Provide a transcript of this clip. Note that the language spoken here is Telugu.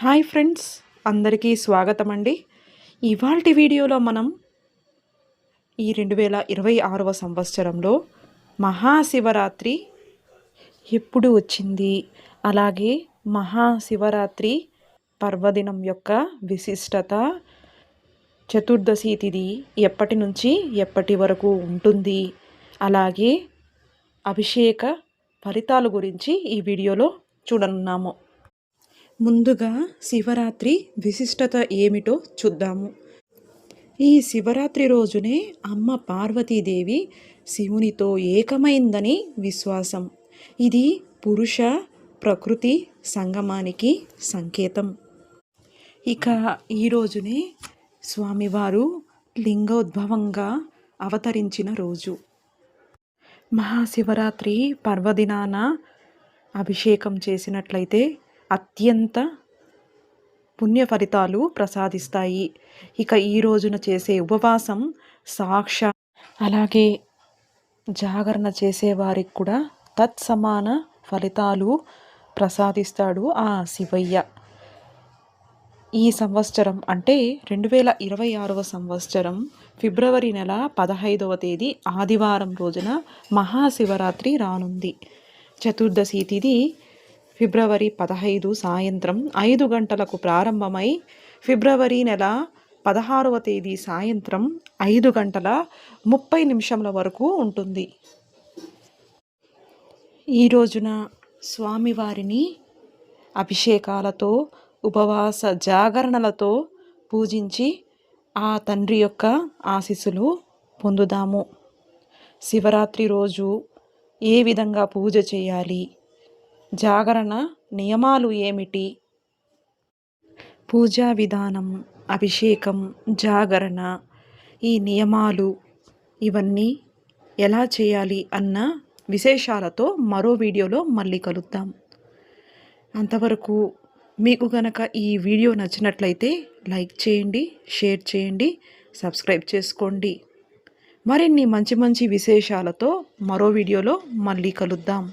హాయ్ ఫ్రెండ్స్, అందరికీ స్వాగతం అండి. ఇవాల్టి వీడియోలో మనం ఈ 2026వ సంవత్సరంలో మహాశివరాత్రి ఎప్పుడు వచ్చింది, అలాగే మహాశివరాత్రి పర్వదినం యొక్క విశిష్టత, చతుర్దశి తిథి ఎప్పటి నుంచి ఎప్పటి వరకు ఉంటుంది, అలాగే అభిషేక ఫలితాల గురించి ఈ వీడియోలో చూడనున్నాము. ముందుగా శివరాత్రి విశిష్టత ఏమిటో చూద్దాము. ఈ శివరాత్రి రోజునే అమ్మ పార్వతీదేవి శివునితో ఏకమైందని విశ్వాసం. ఇది పురుష ప్రకృతి సంగమానికి సంకేతం. ఇక ఈ రోజునే స్వామివారు లింగోద్భవంగా అవతరించిన రోజు. మహాశివరాత్రి పర్వదినాన అభిషేకం చేసినట్లయితే అత్యంత పుణ్య ఫలితాలు ప్రసాదిస్తాయి. ఇక ఈ రోజున చేసే ఉపవాసం అలాగే జాగరణ చేసేవారికి కూడా తత్సమాన ఫలితాలు ప్రసాదిస్తాడు ఆ శివయ్య. ఈ సంవత్సరం అంటే 2026వ సంవత్సరం ఫిబ్రవరి నెల 15వ తేదీ ఆదివారం రోజున మహాశివరాత్రి రానుంది. చతుర్దశి తిథి ఫిబ్రవరి 15 సాయంత్రం 5 గంటలకు ప్రారంభమై ఫిబ్రవరి నెల 16వ తేదీ సాయంత్రం 5 గంటల 30 నిమిషముల వరకు ఉంటుంది. ఈ రోజున స్వామివారిని అభిషేకాలతో, ఉపవాస జాగరణలతో పూజించి ఆ తండ్రి యొక్క ఆశీస్సులు పొందుదాము. శివరాత్రి రోజు ఏ విధంగా పూజ చేయాలి, జాగరణ నియమాలు ఏమిటి, పూజా విధానం, అభిషేకం, జాగరణ, ఈ నియమాలు ఇవన్నీ ఎలా చేయాలి అన్న విశేషాలతో మరో వీడియోలో మళ్ళీ కలుద్దాం. అంతవరకు మీకు గనక ఈ వీడియో నచ్చినట్లయితే లైక్ చేయండి, షేర్ చేయండి, సబ్స్క్రైబ్ చేసుకోండి. మరిన్ని మంచి మంచి విశేషాలతో మరో వీడియోలో మళ్ళీ కలుద్దాం.